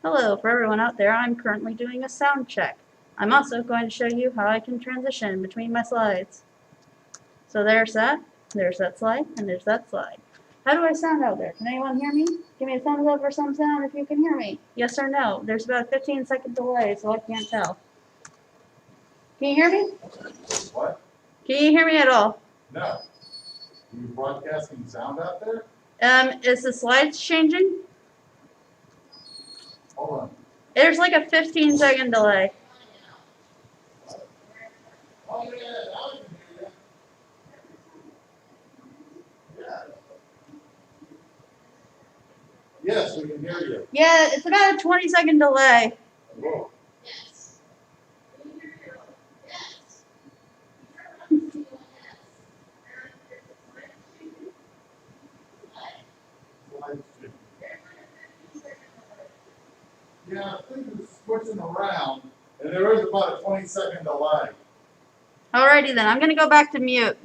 Hello, for everyone out there, I'm currently doing a sound check. I'm also going to show you how I can transition between my slides. So there's that slide, and there's that slide. How do I sound out there? Can anyone hear me? Give me a thumbs up or some sound if you can hear me. Yes or no? There's about a 15-second delay, so I can't tell. Can you hear me? What? Can you hear me at all? No. Are you broadcasting sound out there? Is the slides changing? Hold on. There's like a 15-second delay. Oh, yeah, I can hear you. Yeah. Yes, we can hear you. Yeah, it's about a 20-second delay. Whoa. Yeah, things are switching around, and there is about a 20-second delay. Alrighty then, I'm gonna go back to mute.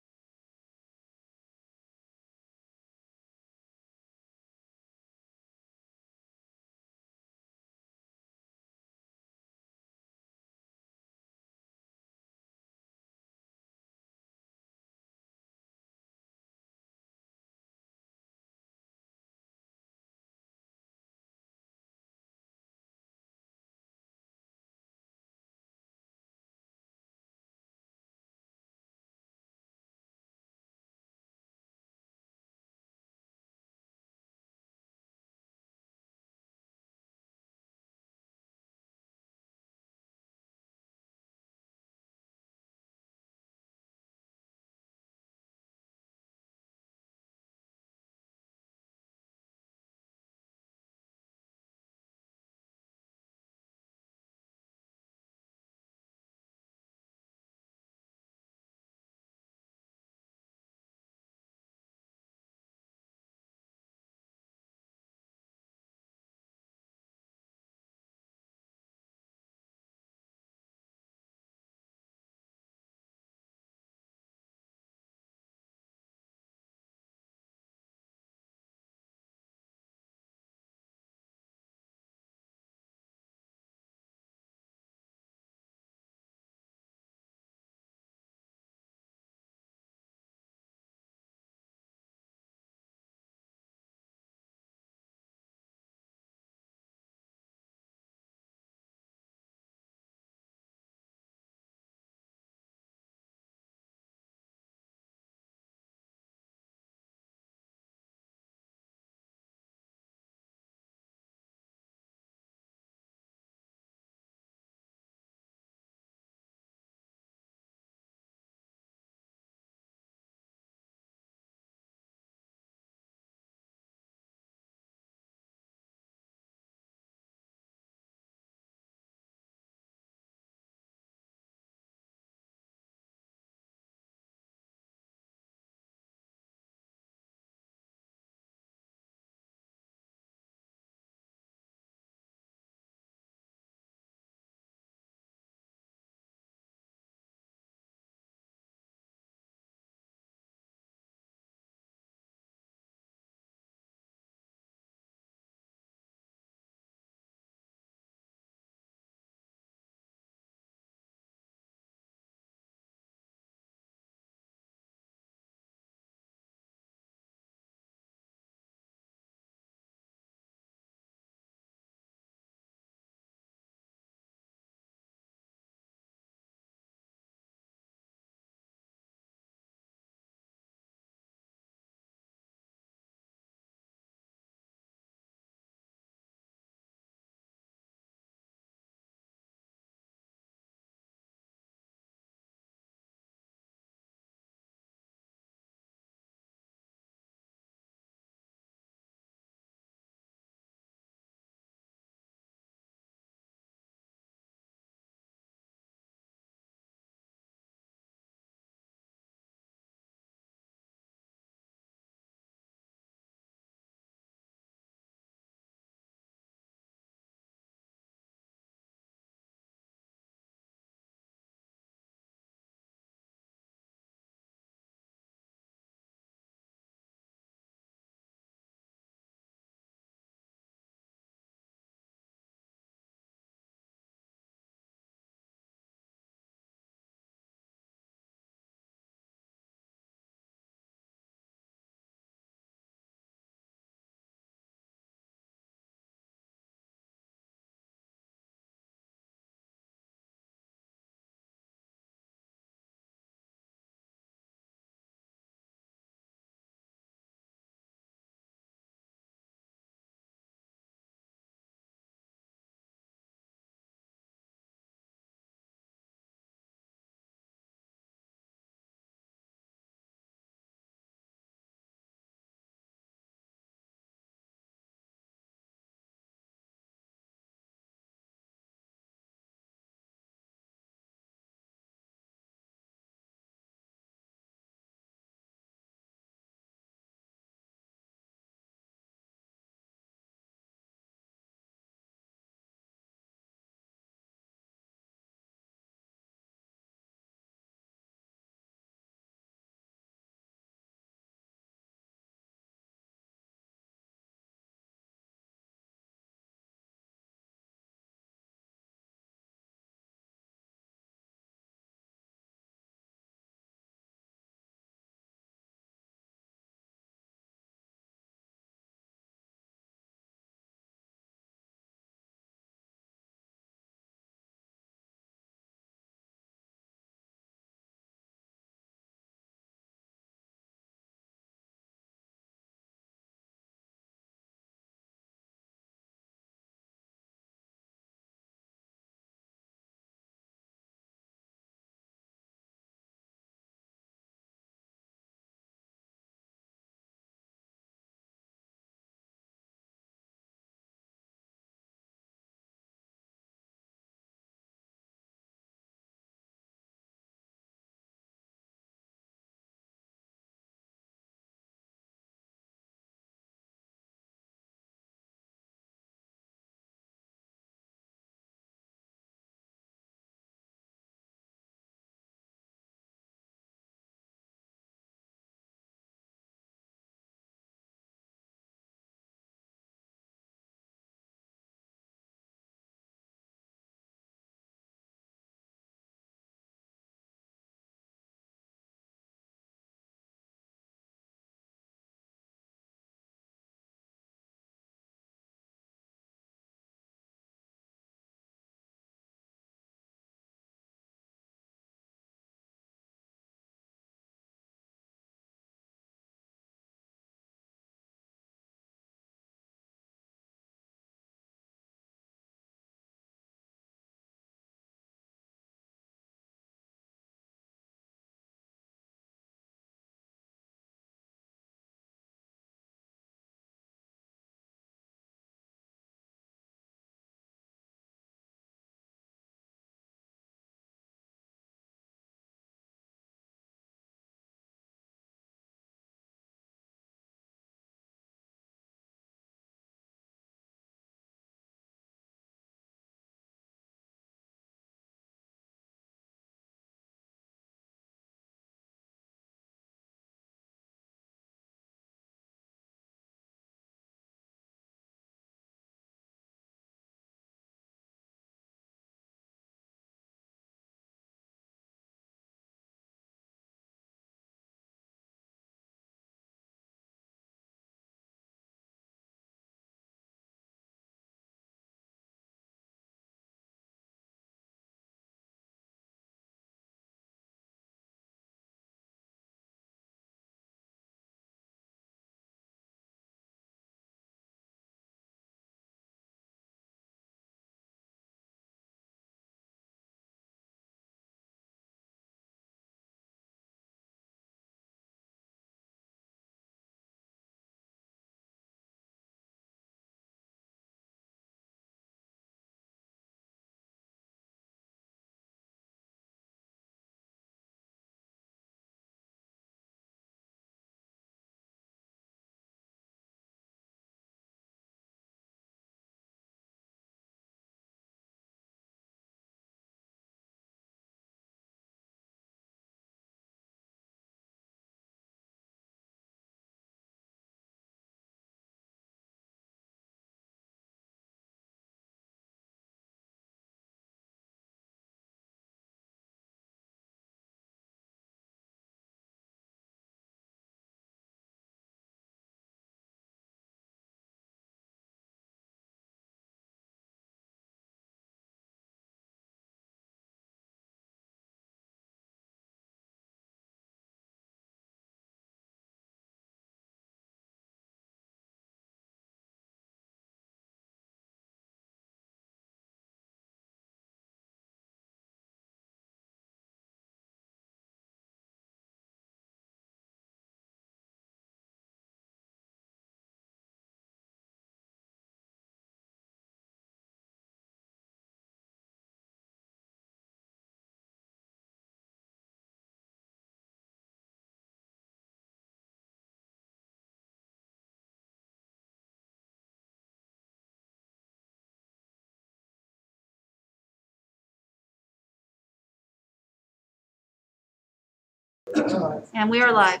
And we are live.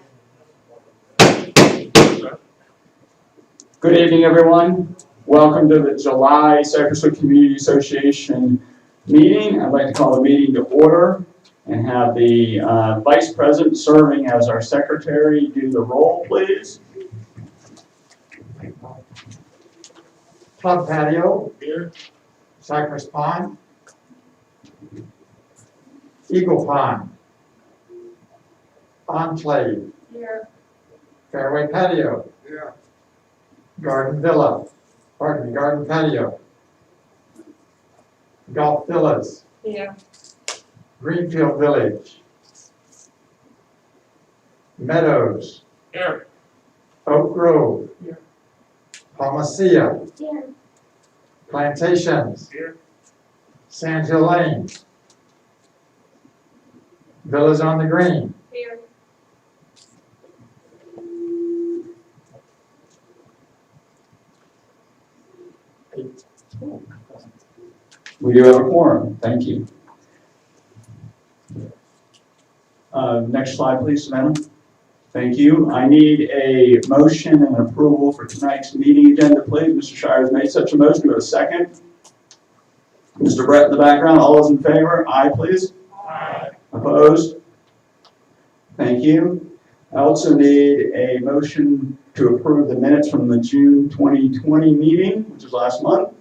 Good evening, everyone. Welcome to the July Cypresswood Community Association meeting. I'd like to call the meeting to order and have the Vice President serving as our secretary do the roll, please. Club patio, Here. Cypress Pond, Eagle Pond, Enclave, Here. Fairway patio, Here. Garden Villa, Garden patio, Golf Villas, Here. Greenfield Village, Meadows, Here. Oak Grove, Here. Palmacia, Here. Plantations, Here. Sand Hill Lane, Villas on the Green, Here. We do have a quorum. Thank you. Next slide, please, Samantha. Thank you. I need a motion and approval for tonight's meeting agenda, please. Mr. Shires made such a motion. Do we have a second? Mr. Brett in the background, all those in favor? Aye, please. Aye. Opposed? Thank you. I also need a motion to approve the minutes from the June 2020 meeting, which was last month.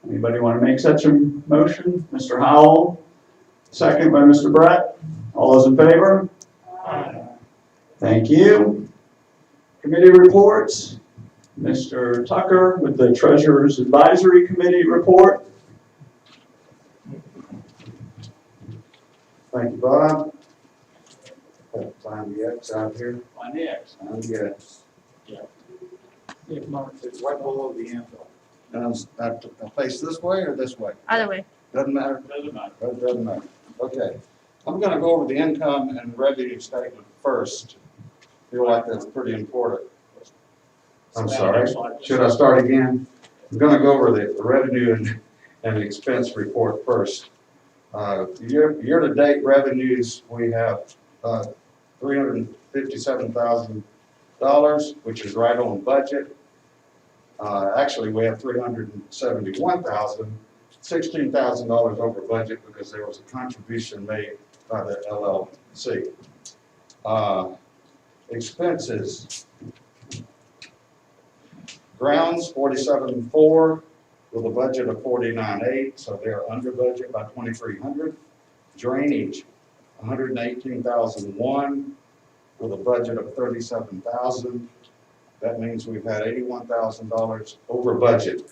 Anybody want to make such a motion? Mr. Howell, second by Mr. Brett. All those in favor? Aye. Thank you. Committee reports. Mr. Tucker with the Treasurer's Advisory Committee report. Thank you, Bob. Find the X out here. On the X. Find the X. It's right below the anvil. I face this way or this way? Either way. Doesn't matter? Doesn't matter. It doesn't matter. Okay. I'm gonna go over the income and revenue statement first. Feel like that's pretty important. I'm sorry. Should I start again? I'm gonna go over the revenue and expense report first. Year-to-date revenues, we have $357,000, which is right on budget. Actually, we have $371,000, $16,000 over budget because there was a contribution made by the LLC. Expenses. Grounds, 47.4 with a budget of 49.8, so they're under budget by 2,300. Drainage, 118,001 with a budget of 37,000. That means we've had $81,000 over budget.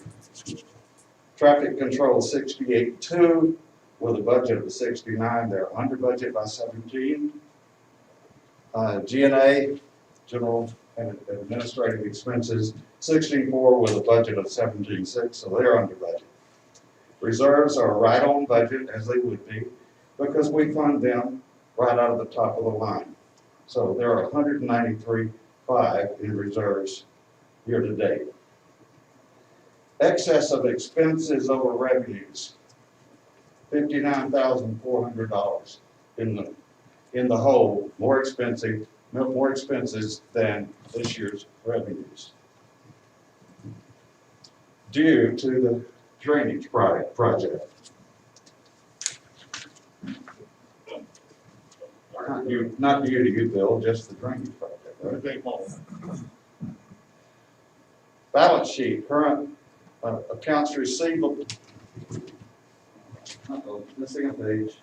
Traffic control, 68.2 with a budget of 69. They're under budget by 17. G&A, general and administrative expenses, 64 with a budget of 17.6, so they're under budget. Reserves are right on budget, as they would be, because we fund them right out of the top of the line. So there are 193.5 in reserves year to date. Excess of expenses over revenues, $59,400 in the whole, more expenses than this year's revenues, due to the drainage project. Not due to you, Bill, just the drainage project. Right? Balance sheet, current accounts receivable. Missing a page.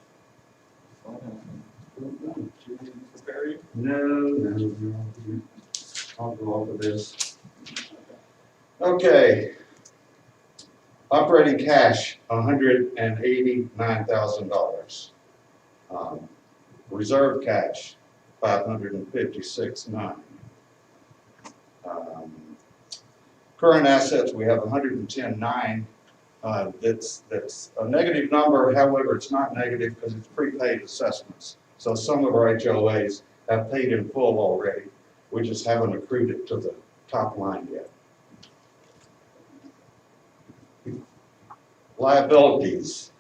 No. I'll go over this. Okay. Operating cash, $189,000. Reserve cash, $556,900. Current assets, we have $110,900. That's a negative number. However, it's not negative because it's prepaid assessments. So some of our HOAs have paid in full already. We just haven't accrued it to the top line yet. Liabilities.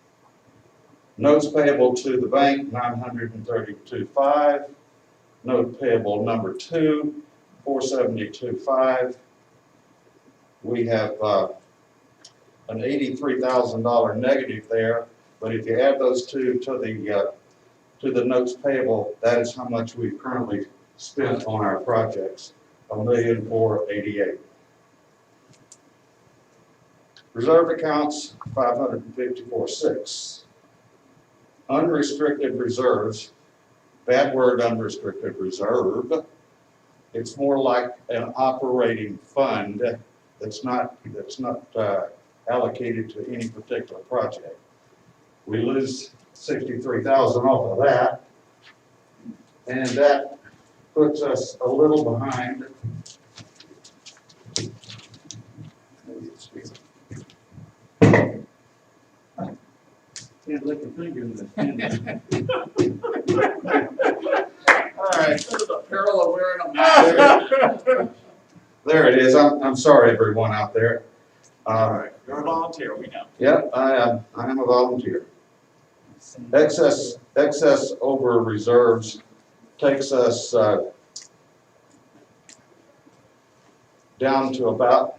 Notes payable to the bank, $932,500. Note payable number 2, $472,500. We have an $83,000 negative there, but if you add those two to the notes payable, that is how much we've currently spent on our projects, $1,488,000. Reserve accounts, $554,600. Unrestricted reserves, bad word, unrestricted reserve. It's more like an operating fund that's not allocated to any particular project. We lose $63,000 off of that, and that puts us a little behind. Can't lick a finger in this. All right. There's a peril of wearing a mask. There it is. I'm sorry, everyone out there. You're a volunteer, we know. Yep, I am a volunteer. Excess over reserves takes us down to about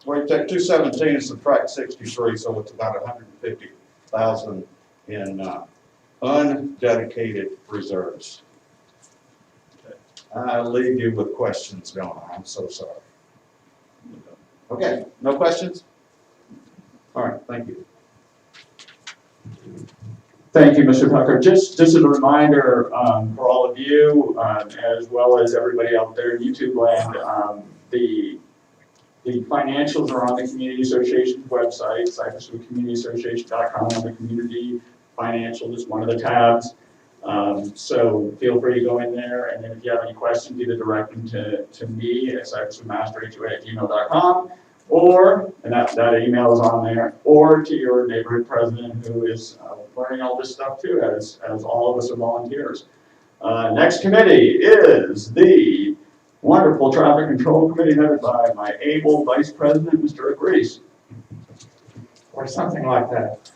we take 217 and subtract 63, so it's about 150,000 in undedicated reserves. I leave you with questions going on. I'm so sorry. Okay, no questions? All right, thank you. Thank you, Mr. Tucker. Just as a reminder for all of you, as well as everybody out there in YouTube land, the financials are on the Community Association's website, cypresswoodcommunityassociation.com. The community financial is one of the tabs. So feel free to go in there, and then if you have any questions, either direct them to me at cypresswoodmaster@gmail.com, or, and that email is on there, or to your neighborhood president who is learning all this stuff too, as all of us are volunteers. Next committee is the wonderful Traffic Control Committee headed by my able Vice President, Mr. Rick Reese. Or something like that.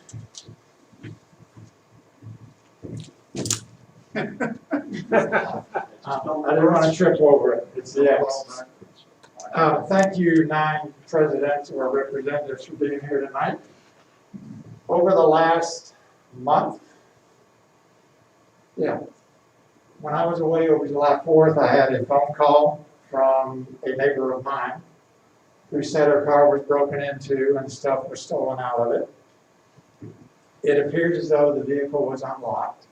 I didn't want to trip over it. It's the X. Thank you, 9 presidents or representatives for being here tonight. Over the last month, when I was away over July 4th, I had a phone call from a neighbor of mine who said her car was broken into and stuff was stolen out of it. It appears as though the vehicle was unlocked,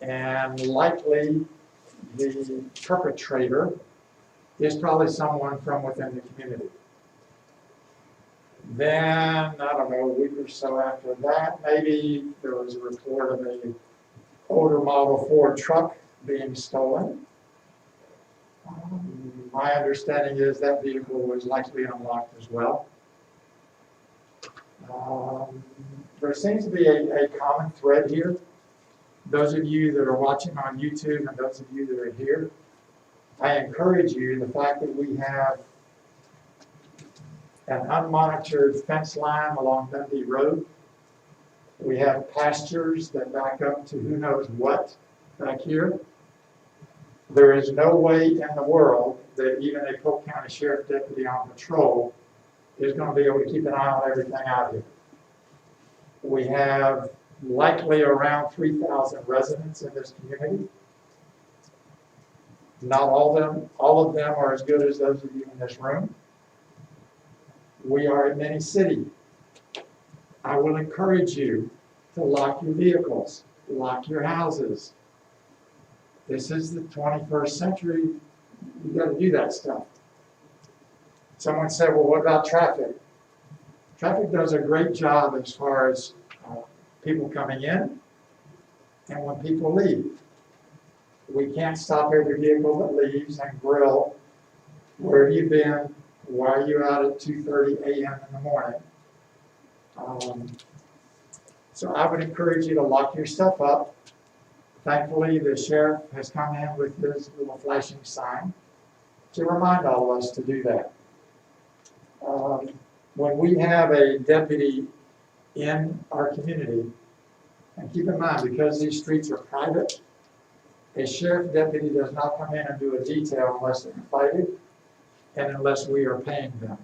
and likely the perpetrator is probably someone from within the community. Then, I don't know, a week or so after that, maybe there was a report of a older model Ford truck being stolen. My understanding is that vehicle was likely unlocked as well. There seems to be a common thread here. Those of you that are watching on YouTube and those of you that are here, I encourage you, the fact that we have an unmonitored fence line along Dundee Road. We have pastures that back up to who knows what back here. There is no way in the world that even a Polk County Sheriff deputy on patrol is going to be able to keep an eye on everything out here. We have likely around 3,000 residents in this community. Not all of them are as good as those of you in this room. We are a mini city. I will encourage you to lock your vehicles, lock your houses. This is the 21st century. You got to do that stuff. Someone said, well, what about traffic? Traffic does a great job as far as people coming in and when people leave. We can't stop every vehicle that leaves and grill. Where have you been? Why are you out at 2:30 a.m. in the morning? So I would encourage you to lock your stuff up. Thankfully, the sheriff has come in with his little flashing sign. to remind all of us to do that. When we have a deputy in our community, and keep in mind, because these streets are private, a sheriff deputy does not come in and do a detail unless they're invited and unless we are paying them.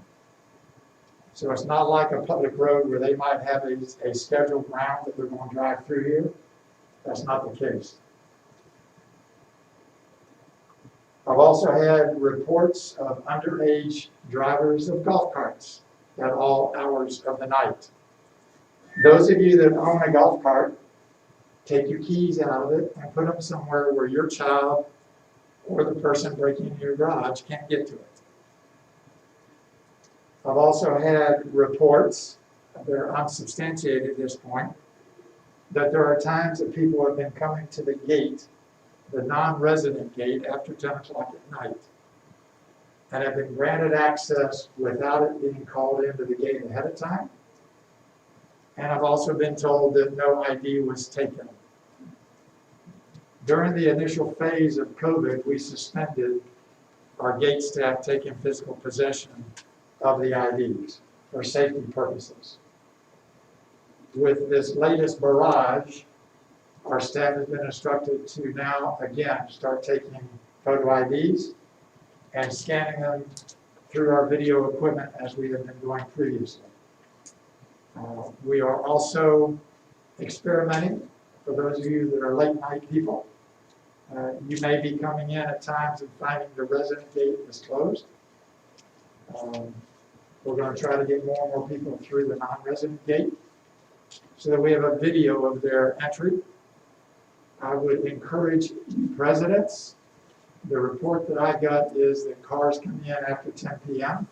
So it's not like a public road where they might have a scheduled route that they're going to drive through here. That's not the case. I've also had reports of underage drivers of golf carts at all hours of the night. Those of you that own a golf cart, take your keys out of it and put them somewhere where your child or the person breaking into your garage can't get to it. I've also had reports, they're unsubstantiated at this point, that there are times that people have been coming to the gate, the non-resident gate, after 10 o'clock at night, and have been granted access without it being called into the gate ahead of time. And I've also been told that no ID was taken. During the initial phase of COVID, we suspended our gate staff taking physical possession of the IDs for safety purposes. With this latest barrage, our staff has been instructed to now, again, start taking photo IDs and scanning them through our video equipment as we have been doing previously. We are also experimenting, for those of you that are late night people. You may be coming in at times and finding the resident gate is closed. We're going to try to get more and more people through the non-resident gate so that we have a video of their entry. I would encourage residents. The report that I got is that cars come in after 10 p.m.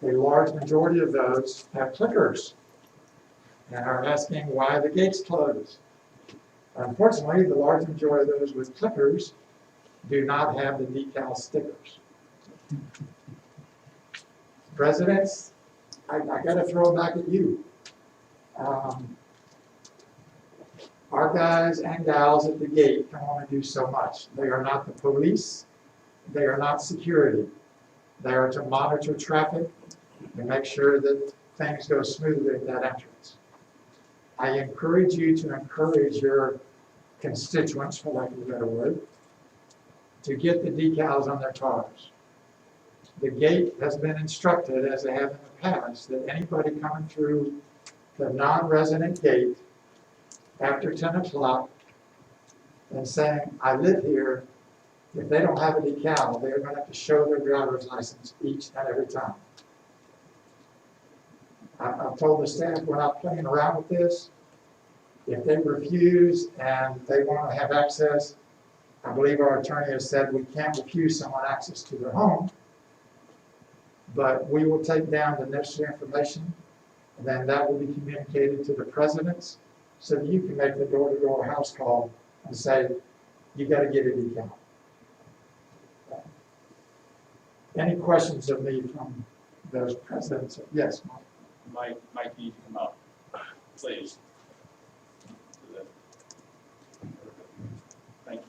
A large majority of those have clickers and are asking why the gate's closed. Unfortunately, the large majority of those with clickers do not have the decal stickers. Residents, I got to throw it back at you. Our guys and gals at the gate can only do so much. They are not the police. They are not security. They are to monitor traffic and make sure that things go smoothly at that entrance. I encourage you to encourage your constituents, for lack of a better word, to get the decals on their cars. The gate has been instructed, as they have in the past, that anybody coming through the non-resident gate after 10 o'clock and saying, I live here, if they don't have a decal, they're going to have to show their driver's license each and every time. I've told the staff we're not playing around with this. If they refuse and they want to have access, I believe our attorney has said we can't refuse someone access to their home, but we will take down the necessary information, and then that will be communicated to the presidents so that you can make the door-to-door house call and say, you got to get a decal. Any questions of me from those presidents? Yes, Mike. Mike needs to come up, please. Thank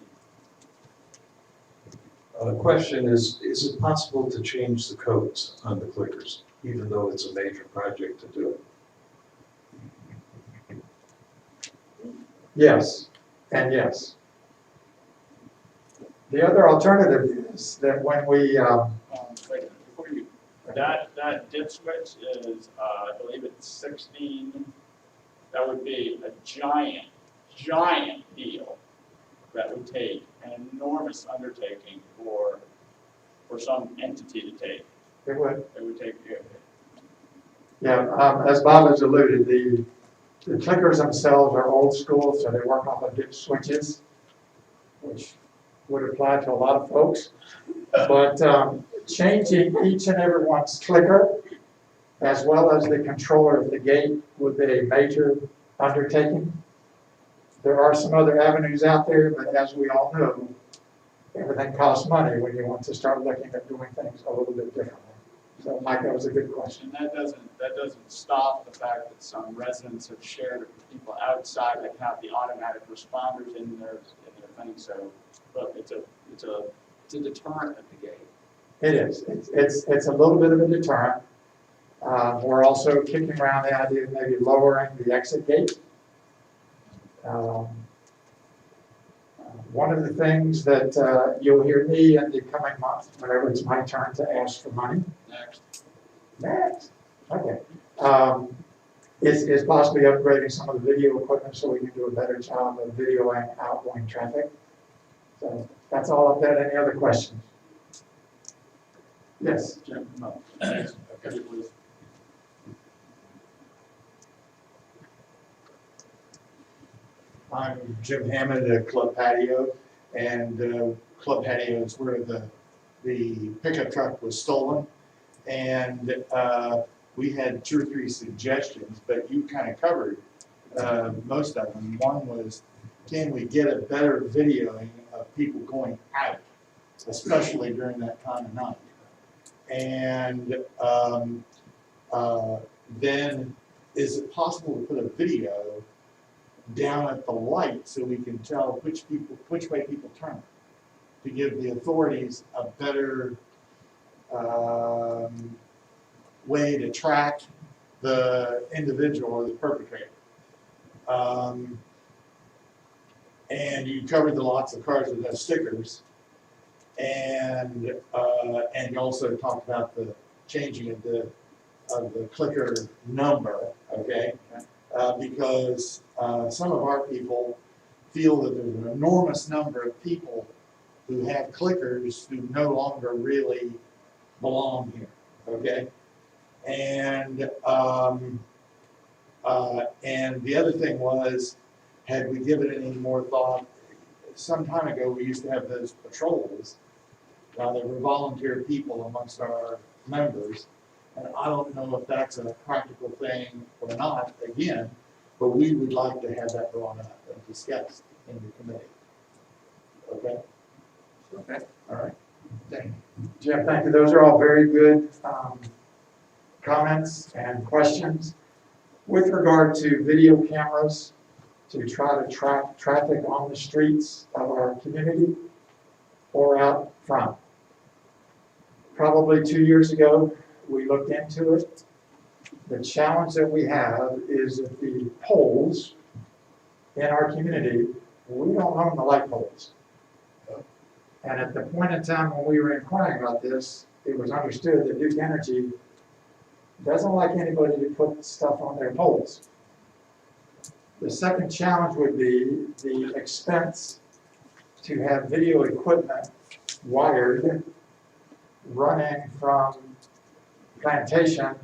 you. The question is it possible to change the codes on the clickers, even though it's a major project to do it? Yes, and yes. The other alternative is that when we, Wait a minute, before you, that dip switch is, I believe it's 16, that would be a giant deal. That would take an enormous undertaking for some entity to take. it would, It would take, yeah, as Bob has alluded, the clickers themselves are old school, so they work off of dip switches, which would apply to a lot of folks. But changing each and every one's clicker, as well as the controller of the gate, would be a major undertaking. There are some other avenues out there, but as we all know, everything costs money when you want to start looking at doing things a little bit differently. So, Mike, that was a good question. and that doesn't stop the fact that some residents have shared with people outside that have the automatic responders in their thing, so, but it's a a deterrent at the gate. It is. It's a little bit of a deterrent. We're also kicking around the idea of maybe lowering the exit gate. One of the things that you'll hear me in the coming months, whenever it's my turn to ask for money. Next. Okay. Is possibly upgrading some of the video equipment so we can do a better job of videoing outgoing traffic. So that's all I've got. Any other questions? Yes. Jim, no. Okay, please. I'm Jim Hammond at Club Patio, and Club Patio is where the pickup truck was stolen. And we had 2 or 3 suggestions, but you kind of covered most of them. One was, can we get a better videoing of people going out, especially during that time of night? And then is it possible to put a video down at the light so we can tell which way people turn, to give the authorities a better way to track the individual or the perpetrator. And you covered the lots of cars that have stickers, and you also talked about the changing of the clicker number, okay? Because some of our people feel that there's an enormous number of people who have clickers who no longer really belong here, okay? And the other thing was, had we given it any more thought, some time ago we used to have those patrols. Now there were volunteer people amongst our members, and I don't know if that's a practical thing or not, again, but we would like to have that brought up and discussed in the committee. Okay? Okay. All right. Thank you. Jim, thank you. Those are all very good comments and questions. With regard to video cameras, to try to track traffic on the streets of our community or out front. Probably 2 years ago, we looked into it. The challenge that we have is that the poles in our community, we don't own the light poles. And at the point in time when we were inquiring about this, it was understood that Duke Energy doesn't like anybody to put stuff on their poles. The second challenge would be the expense to have video equipment wired running from Plantation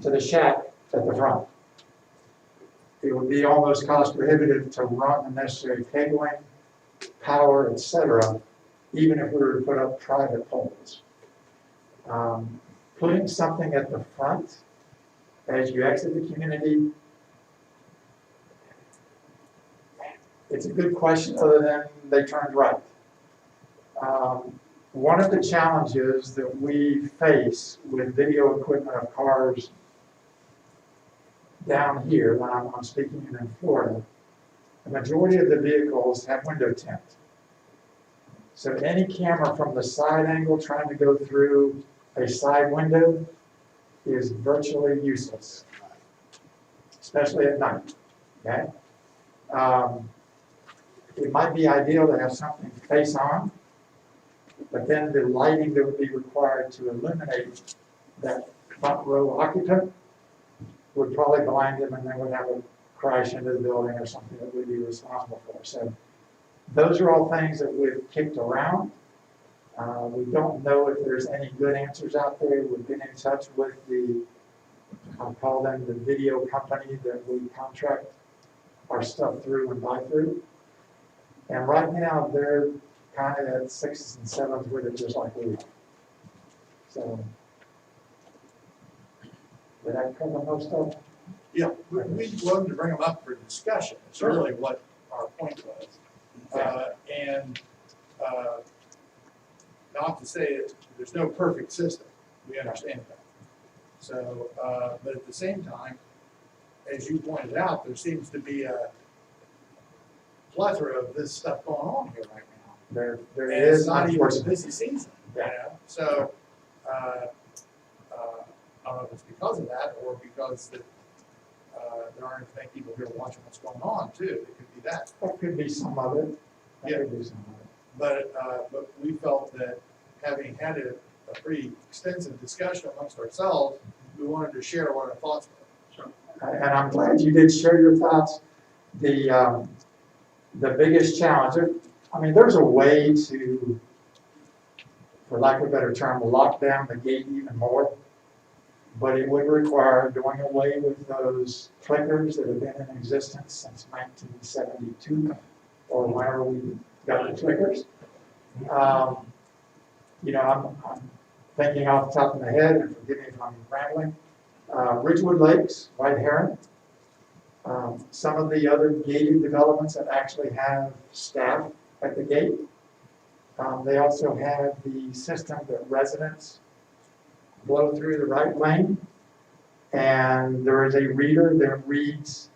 to the shack at the front. It would be almost cost prohibitive to run the necessary cabling, power, etc., even if we were to put up private poles. Putting something at the front as you exit the community, it's a good question other than they turned right. One of the challenges that we face with video equipment of cars down here, when I'm speaking in Florida, the majority of the vehicles have window tint. So any camera from the side angle trying to go through a side window is virtually useless, especially at night, okay? It might be ideal to have something face on, but then the lighting that would be required to illuminate that front row occupant would probably blind them, and then would have a crash into the building or something that we'd be responsible for. So those are all things that we've kicked around. We don't know if there's any good answers out there. We've been in touch with I'll call them the video company that we contract our stuff through and buy through. And right now, they're kind of at 6s and 7s with it, just like we are. So, did I cover most of them? Yeah, we'd love to bring them up for discussion. It's really what our point was. Not to say that there's no perfect system. We understand that. So, but at the same time, as you pointed out, there seems to be a plethora of this stuff going on here right There And is, it's not even a unfortunately. busy season, you know, so, I don't know if it's because of that, or because that, there aren't as many people here watching what's going on too, it could be that. That could be some of it. That Yeah. could be some of it. But we felt that having had a pretty extensive discussion amongst ourselves, we wanted to share what our thoughts were. And I'm glad you did share your thoughts. The biggest challenge, I mean, there's a way to, for lack of a better term, lock down the gate even more. But it would require doing away with those clickers that have been in existence since 1972, or whenever we got the clickers. You know, I'm thinking off the top of my head, and forgive me if I'm rambling, Ridgewood Lakes, White Heron, some of the other gated developments that actually have staff at the gate. They also have the system that residents blow through the right lane, and there is a reader that reads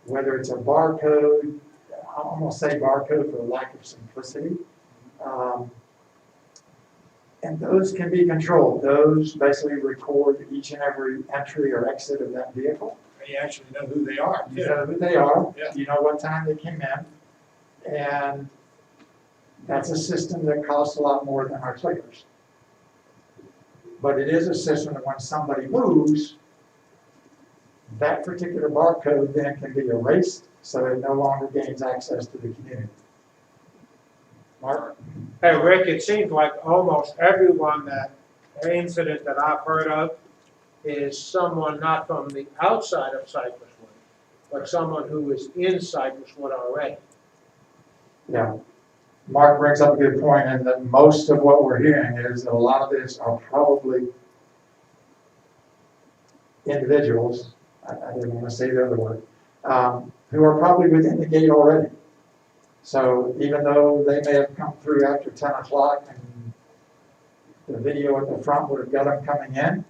whether it's a barcode, I almost say barcode for lack of simplicity. And those can be controlled. Those basically record each and every entry or exit of that vehicle. And you actually know who they are, You too. know who they are, Yeah. you know what time they came in, and that's a system that costs a lot more than our clickers. But it is a system that when somebody moves, that particular barcode then can be erased, so it no longer gains access to the community. Mark? Hey, Rick, it seems like almost everyone incident that I've heard of is someone not from the outside of Cypresswood, but someone who is in Cypresswood already. Yeah. Mark brings up a good point, and that most of what we're hearing is that a lot of this are probably individuals, I didn't want to say the other word, who are probably within the gate already. So even though they may have come through after 10 o'clock and the video at the front would have got them coming in,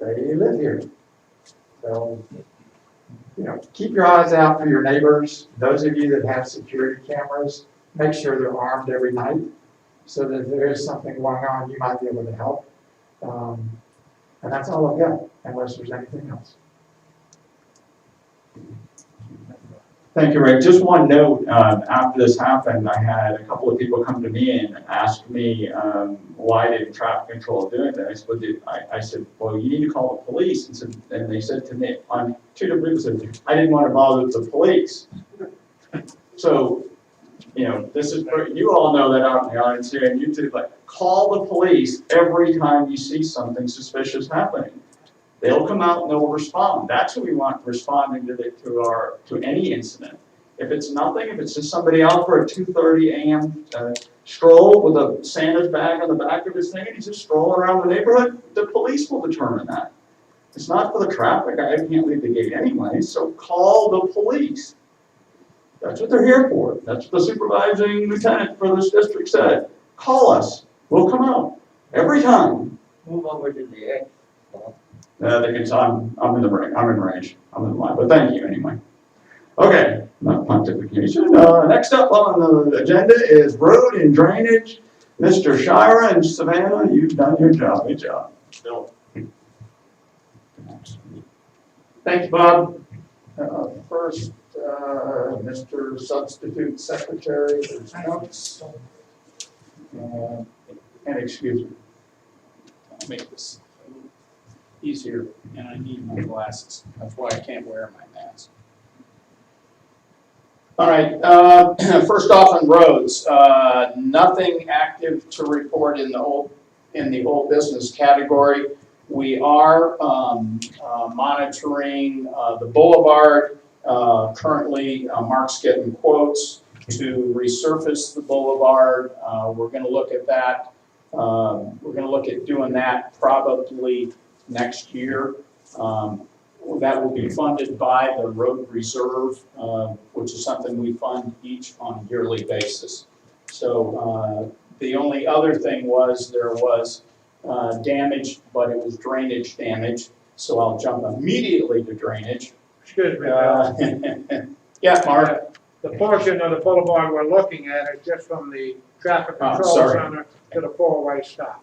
they live here. So, you know, keep your eyes out for your neighbors. Those of you that have security cameras, make sure they're armed every night so that if there is something going on, you might be able to help. And that's all I've got, unless there's anything else. Thank you, Rick. Just one note, after this happened, I had a couple of people come to me and ask me, why didn't traffic control do it? I said, well, you need to call the police. And they said to me, on two different people said, I didn't want to bother the police. So, you know, this is, you all know that out in the audience here, and you too, like, call the police every time you see something suspicious happening. They'll come out and they'll respond. That's who we want responding to any incident. If it's nothing, if it's just somebody out for a 2:30 a.m. Stroll with a Santa's bag on the back of his thing, and he's just strolling around the neighborhood, the police will determine that. It's not for the traffic. I can't leave the gate anyway, so call the police. That's what they're here for. That's what the supervising lieutenant for this district said. Call us. We'll come out every time. Move over to the edge. They can tell I'm in the range. I'm in range. I'm in line. But thank you anyway. Okay, not pontification. Next up on the agenda is road and drainage. Mr. Shira and Savannah, you've done your job. Good job. Bill. Thanks, Bob. First, Mr. Substitute Secretary, there's notes. And excuse me. I'll make this a little easier, and I need my glasses. That's why I can't wear my mask. All right, first off on roads, nothing active to report in the old business category. We are monitoring the boulevard. Currently, Mark's getting quotes to resurface the boulevard. We're going to look at that. We're going to look at doing that probably next year. That will be funded by the road reserve, which is something we fund each on a yearly basis. So the only other thing was there was damage, but it was drainage damage. So I'll jump immediately to drainage. Excuse me, Yeah, Mark. the portion of the boulevard we're looking at is just from the traffic Oh, control sorry. center to the four-way stop.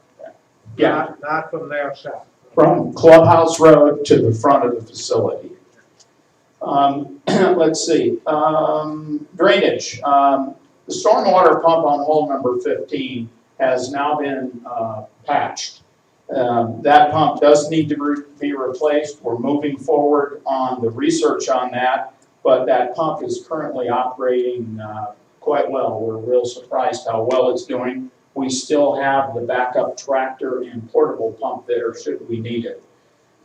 Yeah. Not from there south. From Clubhouse Road to the front of the facility. Let's see, drainage. The stormwater pump on hole number 15 has now been patched. That pump does need to be replaced. We're moving forward on the research on that, but that pump is currently operating quite well. We're real surprised how well it's doing. We still have the backup tractor and portable pump there should we need it.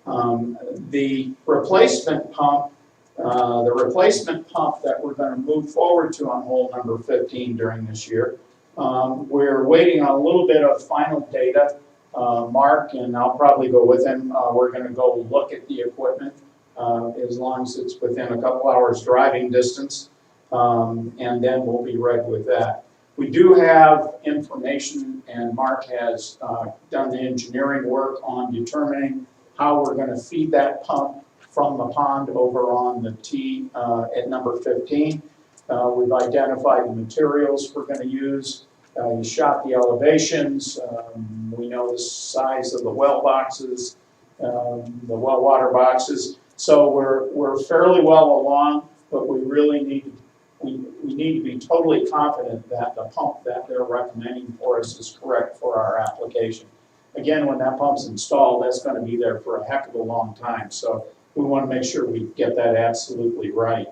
The replacement pump that we're going to move forward to on hole number 15 during this year, we're waiting on a little bit of final data. Mark, and I'll probably go with him, we're going to go look at the equipment as long as it's within a couple hours driving distance, and then we'll be ready with that. We do have information, and Mark has done the engineering work on determining how we're going to feed that pump from the pond over on the T at number 15. We've identified the materials we're going to use. He shot the elevations. We know the size of the well boxes, the well water boxes. So we're fairly well along, but we really need to be totally confident that the pump that they're recommending for us is correct for our application. Again, when that pump's installed, that's going to be there for a heck of a long time. So we want to make sure we get that absolutely right.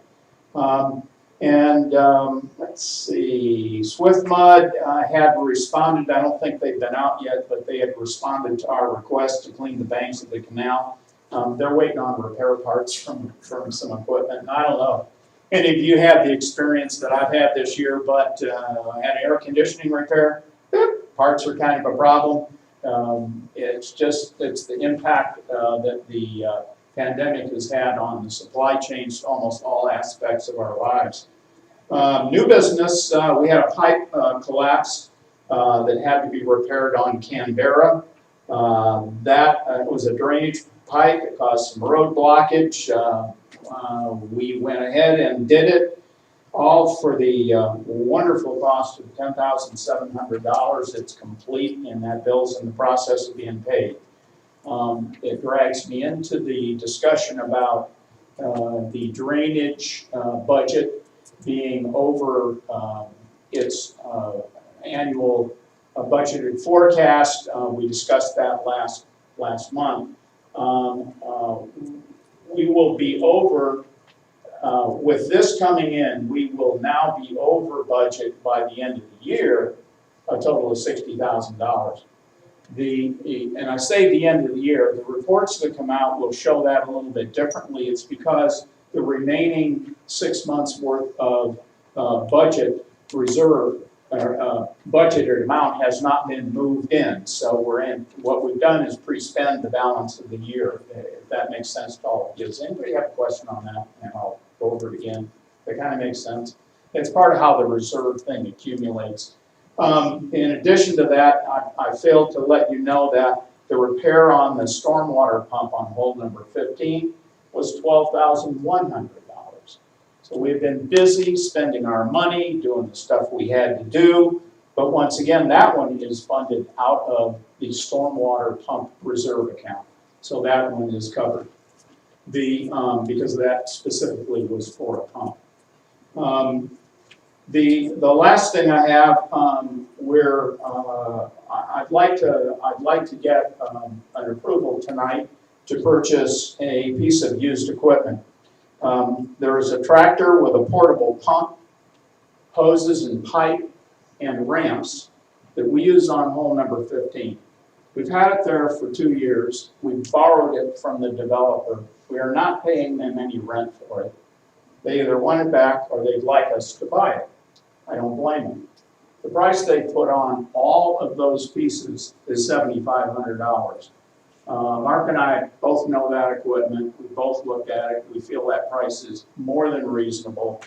Let's see, Swift Mud had responded. I don't think they've been out yet, but they had responded to our request to clean the banks of the canal. They're waiting on repair parts from some equipment. And I don't know if any of you have the experience that I've had this year, but I had air conditioning repair. Parts are kind of a problem. It's the impact that the pandemic has had on the supply chains to almost all aspects of our lives. New business, we had a pipe collapse that had to be repaired on Canberra. That was a drainage pipe. It caused some road blockage. We went ahead and did it, all for the wonderful cost of $10,700. It's complete, and that bill's in the process of being paid. It drags me into the discussion about the drainage budget being over its annual budgeted forecast. We discussed that last month. We will be over, with this coming in, we will now be over budget by the end of the year, a total of $60,000. And I say the end of the year, the reports that come out will show that a little bit differently. It's because the remaining 6 months worth of budget reserve, budgeted amount has not been moved in. So what we've done is pre-spend the balance of the year, if that makes sense to all of you. Does anybody have a question on that? And I'll go over it again. That kind of makes sense. It's part of how the reserve thing accumulates. In addition to that, I failed to let you know that the repair on the stormwater pump on hole number 15 was $12,100. So we've been busy spending our money, doing the stuff we had to do, but once again, that one is funded out of the stormwater pump reserve account. So that one is covered. Because that specifically was for a pump. The last thing I have, I'd like to get an approval tonight to purchase a piece of used equipment. There is a tractor with a portable pump, hoses and pipe, and ramps that we use on hole number 15. We've had it there for 2 years. We borrowed it from the developer. We are not paying them any rent for it. They either want it back or they'd like us to buy it. I don't blame them. The price they put on all of those pieces is $7,500. Mark and I both know that equipment. We both looked at it. We feel that price is more than reasonable.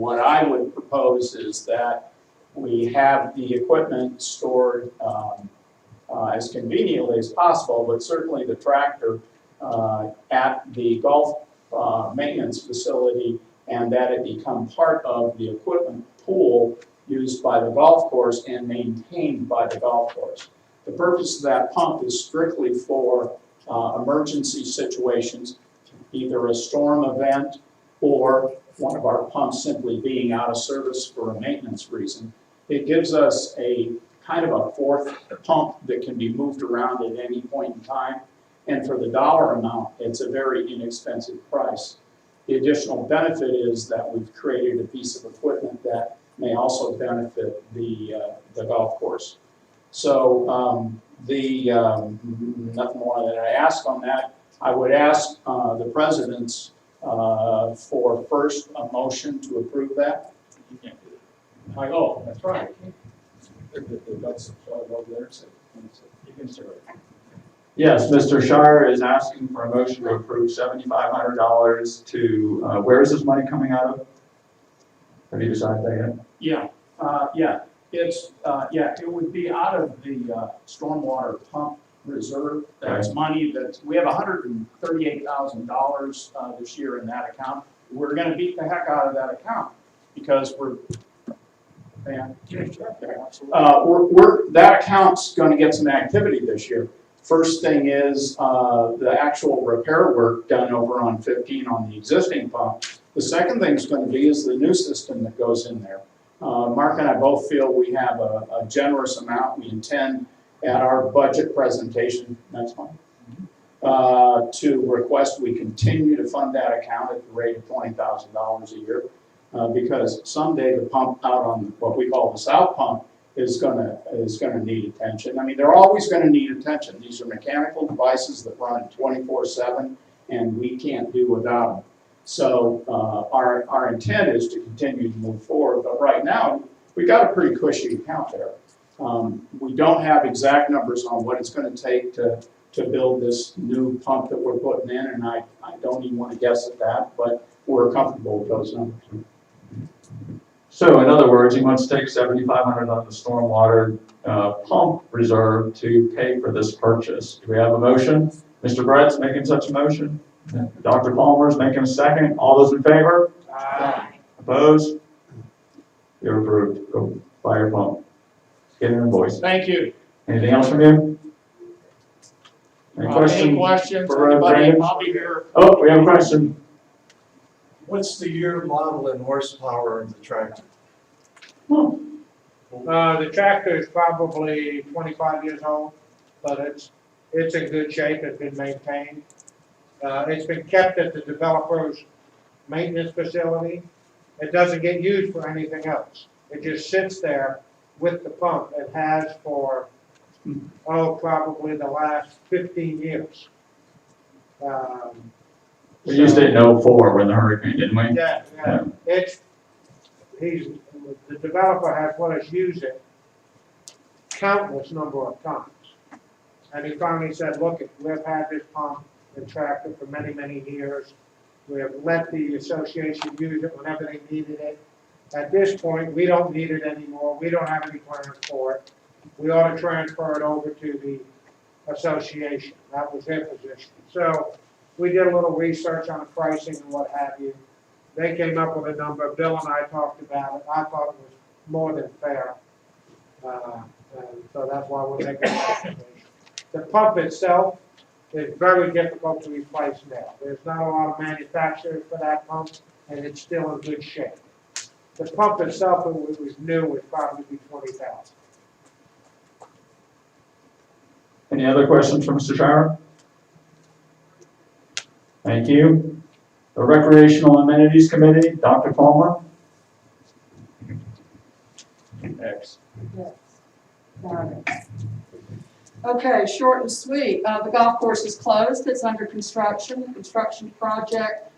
What I would propose is that we have the equipment stored as conveniently as possible, but certainly the tractor at the golf maintenance facility and that it become part of the equipment pool used by the golf course and maintained by the golf course. The purpose of that pump is strictly for emergency situations, either a storm event or one of our pumps simply being out of service for a maintenance reason. It gives us a kind of a fourth pump that can be moved around at any point in time. And for the dollar amount, it's a very inexpensive price. The additional benefit is that we've created a piece of equipment that may also benefit the golf course. So nothing more that I ask on that. I would ask the presidents for first a motion to approve that. Oh, that's right. Yes, Mr. Shire is asking for a motion to approve $7,500 to, where is this money coming out of? Have you decided that yet? Yeah, it would be out of the stormwater pump reserve. That's money that, we have $138,000 this year in that account. We're gonna beat the heck out of that account because that account's gonna get some activity this year. First thing is the actual repair work done over on 15 on the existing pump. The second thing is going to be is the new system that goes in there. Mark and I both feel we have a generous amount. We intend at our budget presentation next month to request we continue to fund that account at the rate of $20,000 a year because someday the pump out on what we call the south pump is gonna need attention. I mean, they're always gonna need attention. These are mechanical devices that run 24/7 and we can't do without them. So our intent is to continue to move forward, but right now we got a pretty cushy account there. We don't have exact numbers on what it's gonna take to build this new pump that we're putting in, and I don't even wanna guess at that, but we're comfortable with those numbers. So in other words, he wants to take $7,500 out of the stormwater pump reserve to pay for this purchase. Do we have a motion? Mr. Brett's making such a motion. Dr. Palmer's making a second. All those in favor? Aye. Opposed? You're approved. Go buy your pump. Get an invoice. Thank you. Anything else from you? Any Any questions? questions? for Anybody? Brandon? I'll be here. Oh, we have a question. What's the year, model, and horsepower of the tractor? The tractor is probably 25 years old, but it's in good shape, it's been maintained. It's been kept at the developer's maintenance facility. It doesn't get used for anything else. It just sits there with the pump. It has for, probably the last 15 years. We used it in 04 when the hurricane, didn't we? Yeah. The developer has let us use it countless number of times. And he finally said, look, we've had this pump and tractor for many, many years. We have let the association use it whenever they needed it. At this point, we don't need it anymore. We don't have any plans for it. We ought to transfer it over to the association. That was their position. So we did a little research on the pricing and what have you. They came up with a number. Bill and I talked about it. I thought it was more than fair. And so that's why we're making the recommendation. The pump itself is very difficult to replace now. There's not a lot of manufacturers for that pump, and it's still in good shape. The pump itself, if it was new, would probably be $20,000. Any other questions for Mr. Shire? Thank you. The Recreational Amenities Committee, Dr. Palmer. X. Yes. Got it. Okay, short and sweet. The golf course is closed. It's under construction. The construction project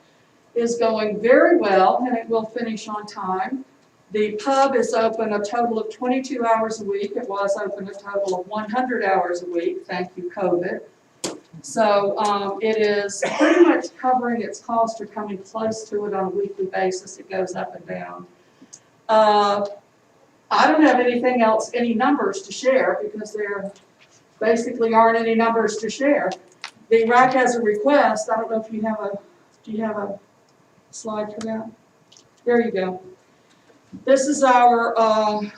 is going very well, and it will finish on time. The pub is open a total of 22 hours a week. It was open a total of 100 hours a week. Thank you, COVID. So it is pretty much covering its cost or coming close to it on a weekly basis. It goes up and down. I don't have anything else, any numbers to share because there basically aren't any numbers to share. The RAC has a request. I don't know if you have do you have a slide for that? There you go. This is our, well,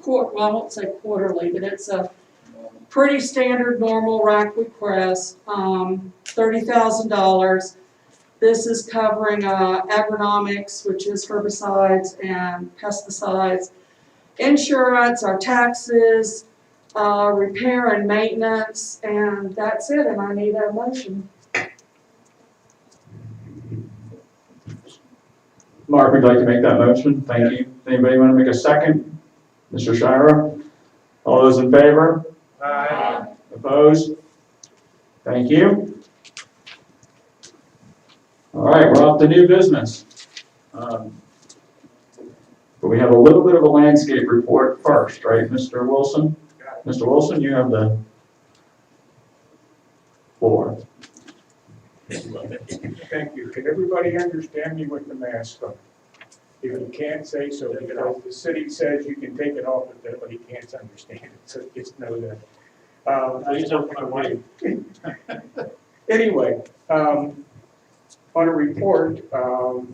I won't say quarterly, but it's a pretty standard normal rack request, $30,000. This is covering agronomics, which is herbicides and pesticides, insurance, our taxes, repair and maintenance, and that's it, and I need a motion. Mark would like to make that motion. Thank you. Anybody want to make a second? Mr. Shira? All those in favor? Aye. Opposed? Thank you. All right, we're off to new business. But we have a little bit of a landscape report first, right, Mr. Wilson? Mr. Wilson, you have the floor. Thank you. Can everybody understand me with the mask on? If you can't say so, because the city says you can take it off, but nobody can't understand it, so just know that. Please don't put away. Anyway, on a report, to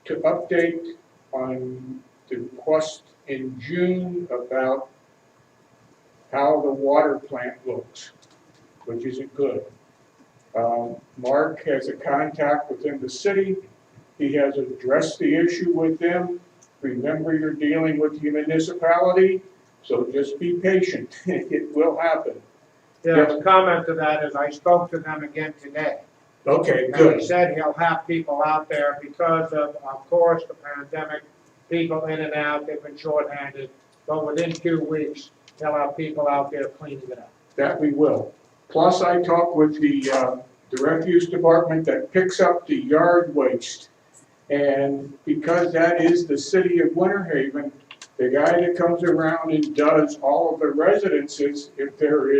update on the request in June about how the water plant looks, which isn't good. Mark has a contact within the city. He has addressed the issue with them. Remember, you're dealing with the municipality, so just be patient. It will happen. Yeah, the comment to that is I spoke to them again today. Okay, And good. he said he'll have people out there because of course, the pandemic, people in and out, they've been shorthanded. But within 2 weeks, he'll have people out there cleaning it up. That we will. Plus, I talked with the refuse department that picks up the yard waste. And because that is the city of Winter Haven, the guy that comes around and does all of the residences, if there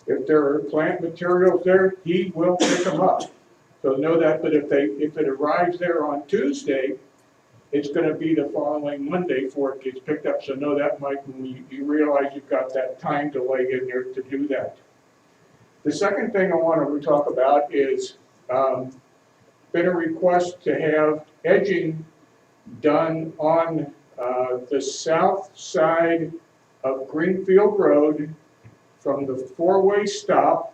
are plant materials there, he will pick them up. So know that, but if it arrives there on Tuesday, it's gonna be the following Monday before it gets picked up. So know that, Mike, when you realize you've got that time delay in there to do that. The second thing I want to talk about is been a request to have edging done on the south side of Greenfield Road from the four-way stop,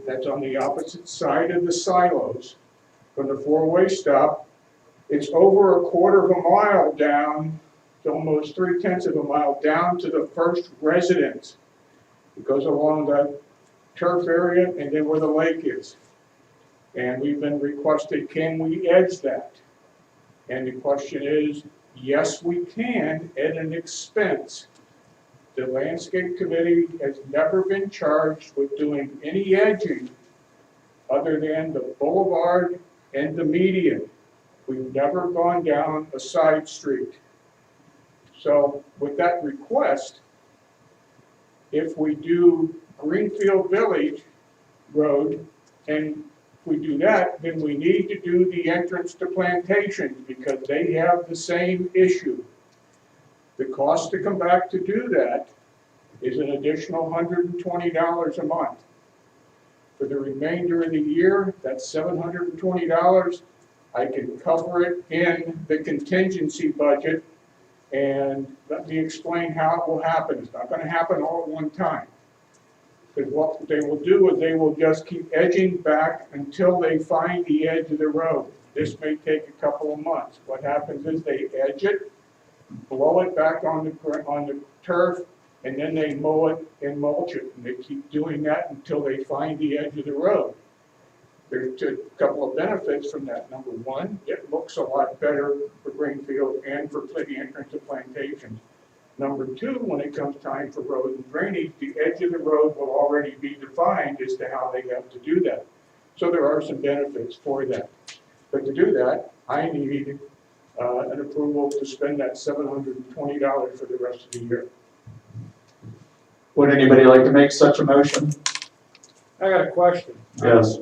that's on the opposite side of the silos, from the four-way stop. It's over a quarter of a mile down, it's almost 3/10 of a mile down to the first residence. It goes along the turf area and then where the lake is. And we've been requested, can we edge that? And the question is, yes, we can at an expense. The landscape committee has never been charged with doing any edging other than the boulevard and the median. We've never gone down a side street. So with that request, if we do Greenfield Village Road, and if we do that, then we need to do the entrance to Plantations because they have the same issue. The cost to come back to do that is an additional $120 a month. For the remainder of the year, that's $720. I can cover it in the contingency budget, and let me explain how it will happen. It's not going to happen all at one time. Because what they will do is they will just keep edging back until they find the edge of the road. This may take a couple of months. What happens is they edge it, blow it back on the turf, and then they mow it and mulch it. And they keep doing that until they find the edge of the road. There's a couple of benefits from that. Number one, it looks a lot better for Greenfield and for the entrance to Plantations. Number two, when it comes time for road and drainage, the edge of the road will already be defined as to how they have to do that. So there are some benefits for that. But to do that, I need an approval to spend that $720 for the rest of the year. Would anybody like to make such a motion? I got a question. Yes.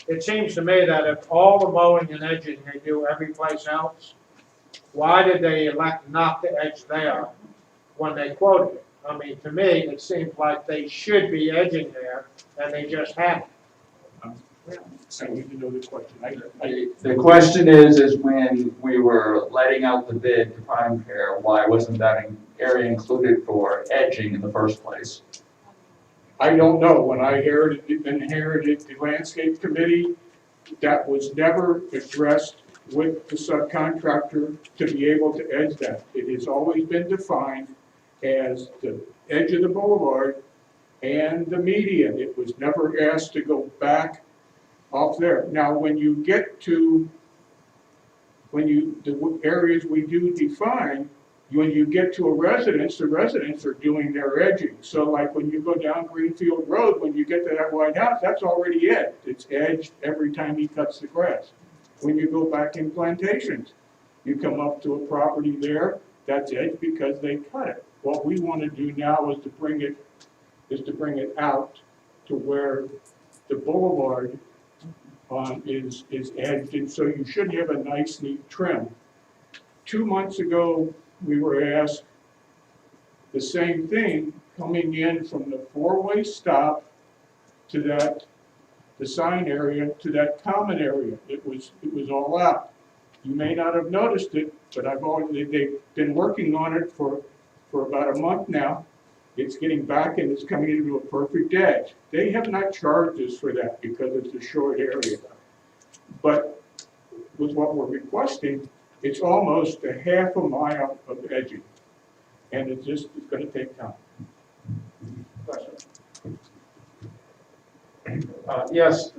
It seems to me that if all the mowing and edging they do every place else, why did they elect not to edge there when they quoted it? I mean, to me, it seems like they should be edging there, and they just haven't. I need to know the question. The question is when we were letting out the bid to Prime Care, why wasn't that area included for edging in the first place? I don't know. When I inherited the landscape committee, that was never addressed with the subcontractor to be able to edge that. It has always been defined as the edge of the boulevard and the median. It was never asked to go back off there. Now, when you get to, the areas we do define, when you get to a residence, the residents are doing their edging. So like when you go down Greenfield Road, when you get to that White House, that's already edged. It's edged every time he cuts the grass. When you go back in Plantations, you come up to a property there, that's edged because they cut it. What we want to do now is to bring it out to where the boulevard is edged, and so you should have a nice, neat trim. 2 months ago, we were asked the same thing, coming in from the four-way stop to the sign area, to that common area. It was all out. You may not have noticed it, but they've been working on it for about a month now. It's getting back and it's coming into a perfect edge. They have not charged us for that because it's a short area. But with what we're requesting, it's almost a half a mile of edging. And it's going to take time. Yes,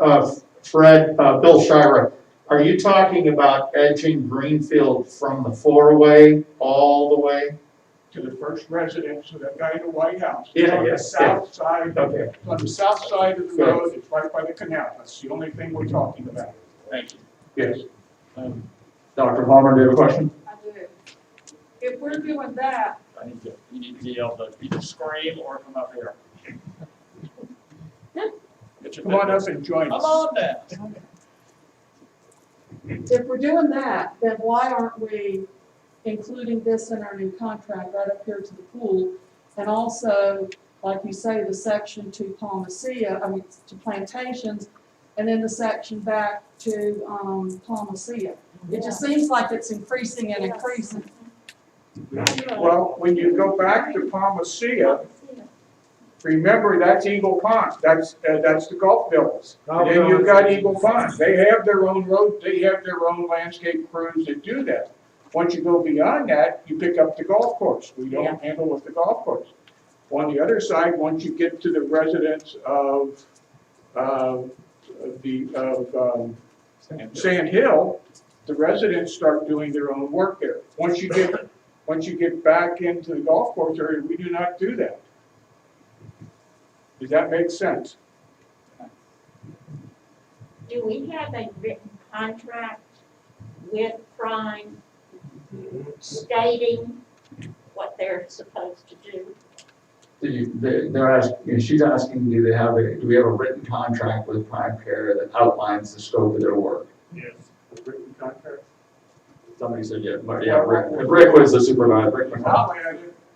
Fred, Bill Shira, are you talking about edging Greenfield from the four-way all the way? To the first residence of that guy in the White House. Yeah, On the yes, south side, Okay. on the south side of the road, it's right by the canal. That's the only thing we're talking about. Thank you. Yes. Dr. Palmer, do you have a question? I do. If we're doing that, You need to be able to either scream or come up here. Get your Come on business. up and join Come us. on down. if we're doing that, then why aren't we including this in our new contract right up here to the pool? And also, like you say, the section to to Plantations, and then the section back to, Palmacia. It just seems like it's increasing and increasing. Well, when you go back to Palmacia, remember that's Eagle Pond. That's the golf villas. And then you've got Eagle Pond. They have their own road, they have their own landscape crews that do that. Once you go beyond that, you pick up the golf course. We don't handle with the golf course. On the other side, once you get to the residents of Sand Hill, the residents start doing their own work there. Once you get back into the golf course area, we do not do that. Does that make sense? Do we have a written contract with Prime stating what they're supposed to do? They're asking, she's asking, do we have a written contract with Prime Care that outlines the scope of their work? Yes. A written contract? Somebody said, yeah, but yeah, Rick was the supervisor. Rick was-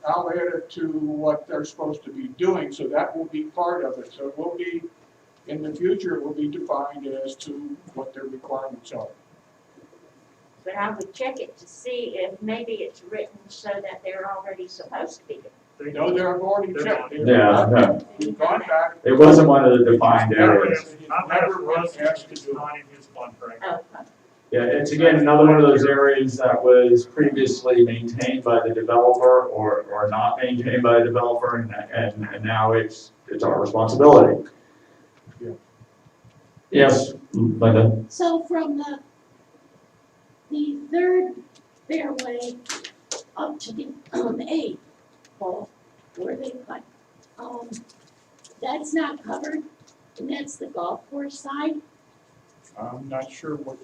I'll add it to what they're supposed to be doing, so that will be part of it. So it will be, in the future, it will be defined as to what their requirements are. But I would check it to see if maybe it's written so that they're already supposed to be. No, they're already checked. Yeah, no, We've gone back. it wasn't one of the defined areas. Never was asked to do it. Oh, Yeah, it's again, another one of those areas that was previously maintained by the developer or not maintained by the developer, and now it's our responsibility. Yeah. Yes, Linda? So from the third fairway up to the eighth hole, where they cut, that's not covered, and that's the golf course side? I'm not sure what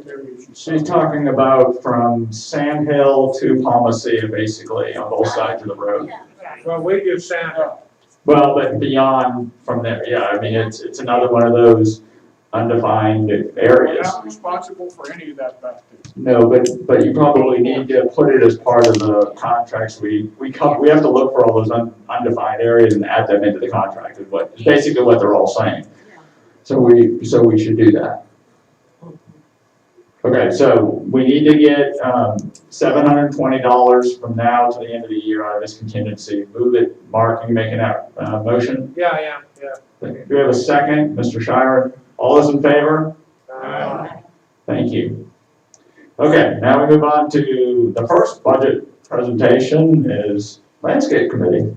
areas you. She's talking about from Sand Hill to Palmacia, basically, on both sides of the road. Yeah. Well, we do Sand Hill. Well, but beyond from there, yeah, I mean, it's another one of those undefined We're areas. not responsible for any of that back there. No, but you probably need to put it as part of the contracts. We have to look for all those undefined areas and add them into the contract, is basically what they're all saying. So we should do that. Okay, so we need to get $720 from now to the end of the year out of this contingency. Move it. Mark, you making that motion? Yeah. Do we have a second? Mr. Shire? All those in favor? Aye. Thank you. Okay, now we move on to the first budget presentation is Landscape Committee.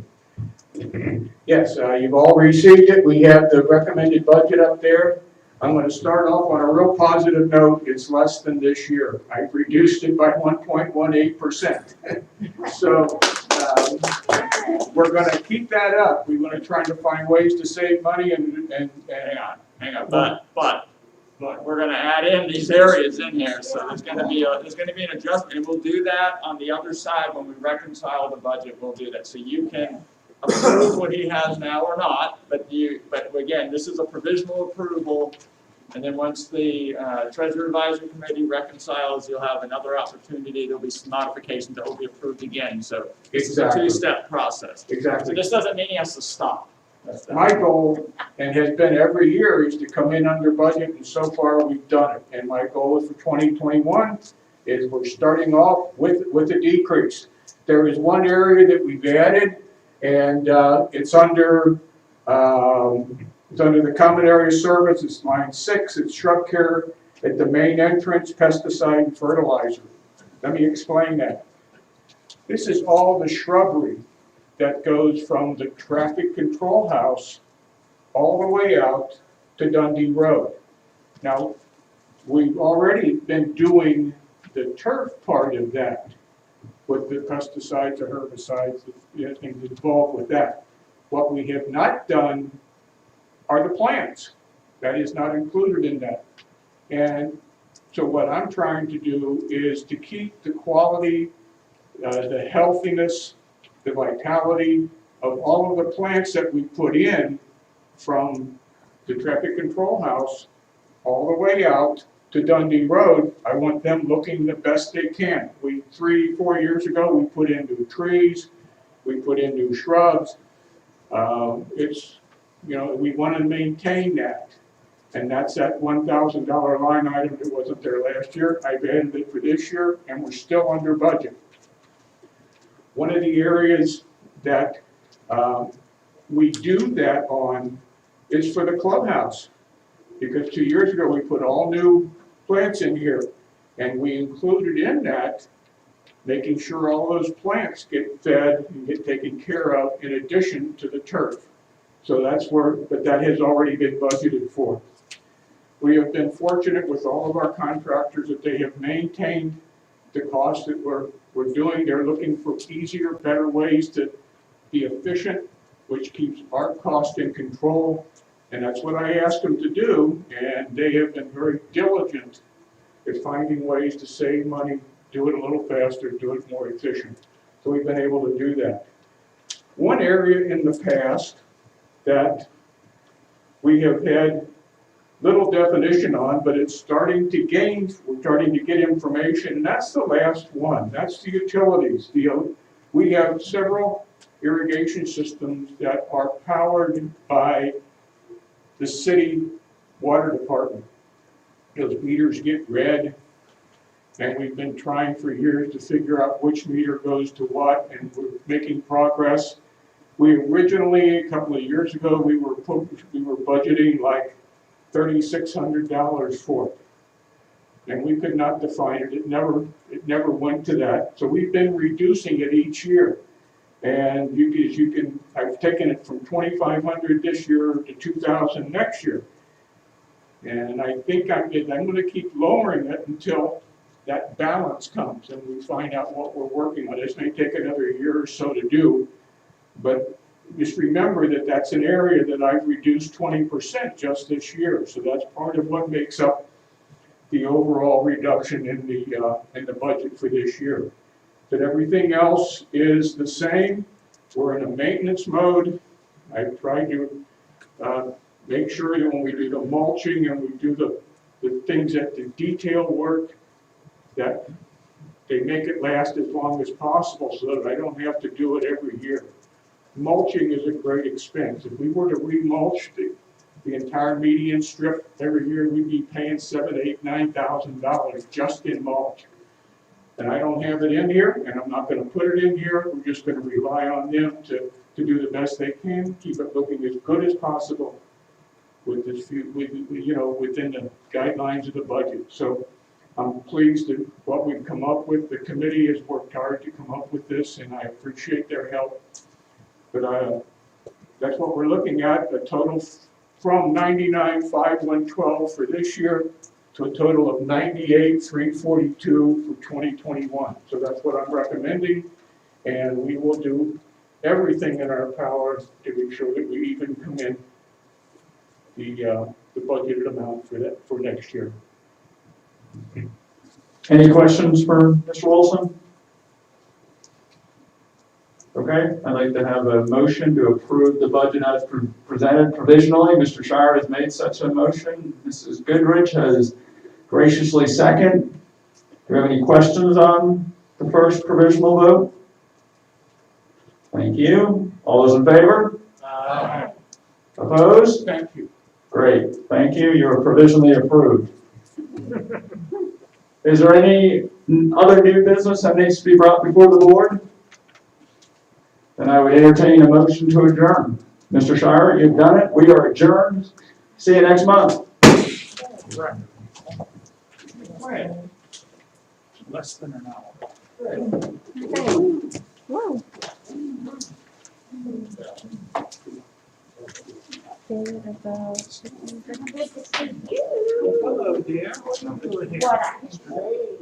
Yes, you've all received it. We have the recommended budget up there. I'm going to start off on a real positive note. It's less than this year. I've reduced it by 1.18%. So we're going to keep that up. We're going to try to find ways to save money and Hang on, but we're gonna add in these areas in here, so there's gonna be an adjustment, and we'll do that on the other side when we reconcile the budget, we'll do that, so you can approve what he has now or not, but again, this is a provisional approval, and then once the Treasury Advisory Committee reconciles, you'll have another opportunity, there'll be some modifications that will be approved again, so this is a two-step process. So exactly. this doesn't mean he has to stop. My goal, and has been every year, is to come in under budget, and so far we've done it. And my goal is for 2021 is we're starting off with a decrease. There is one area that we've added, and it's under the common area service. It's line 6. It's shrub care at the main entrance, pesticide and fertilizer. Let me explain that. This is all the shrubbery that goes from the traffic control house all the way out to Dundee Road. Now, we've already been doing the turf part of that with the pesticides or herbicides, things involved with that. What we have not done are the plants. That is not included in that. And so what I'm trying to do is to keep the quality, the healthiness, the vitality of all of the plants that we put in from the traffic control house all the way out to Dundee Road. I want them looking the best they can. 3-4 years ago, we put in new trees, we put in new shrubs. We want to maintain that. And that's that $1,000 line item that wasn't there last year. I've added it for this year, and we're still under budget. One of the areas that we do that on is for the clubhouse. Because 2 years ago, we put all new plants in here, and we included in that making sure all those plants get fed and get taken care of in addition to the turf. So that's where, but that has already been budgeted for. We have been fortunate with all of our contractors that they have maintained the cost that we're doing. They're looking for easier, better ways to be efficient, which keeps our cost in control. And that's what I asked them to do, and they have been very diligent at finding ways to save money, do it a little faster, do it more efficient. So we've been able to do that. One area in the past that we have had little definition on, but it's starting to gain, we're starting to get information, and that's the last one. That's the utilities. We have several irrigation systems that are powered by the city water department. Those meters get read, and we've been trying for years to figure out which meter goes to what, and we're making progress. We originally, a couple of years ago, we were budgeting like $3,600 for it, and we could not define it. It never went to that. So we've been reducing it each year, and I've taken it from $2,500 this year to $2,000 next year, and I think I'm going to keep lowering it until that balance comes and we find out what we're working on. This may take another year or so to do, but just remember that that's an area that I've reduced 20% just this year. So that's part of what makes up the overall reduction in the budget for this year. But everything else is the same. We're in a maintenance mode. I've tried to make sure that when we do the mulching and we do the things that the detail work, that they make it last as long as possible so that I don't have to do it every year. Mulching is a great expense. If we were to remulch the entire median strip, every year we'd be paying $7,000, $8,000, $9,000 just in mulch. And I don't have it in here, and I'm not gonna put it in here, we're just gonna rely on them to do the best they can, keep it looking as good as possible with this few, within the guidelines of the budget. So I'm pleased at what we've come up with. The committee has worked hard to come up with this, and I appreciate their help. But that's what we're looking at, a total from 99,512 for this year to a total of 98,342 for 2021. So that's what I'm recommending, and we will do everything in our power to make sure that we even come in the budgeted amount for next year. Any questions for Mr. Wilson? Okay, I'd like to have a motion to approve the budget as presented provisionally. Mr. Shire has made such a motion. Mrs. Goodrich has graciously seconded. Do you have any questions on the first provisional vote? Thank you. All those in favor? Aye. Opposed? Thank you. Great, thank you. You're provisionally approved. Is there any other new business that needs to be brought before the board? Then I would entertain a motion to adjourn. Mr. Shire, you've done it. We are adjourned. See you next month. Right. Less than an hour. Whoa. Good to see you. Hello, dear. What are you doing here? What I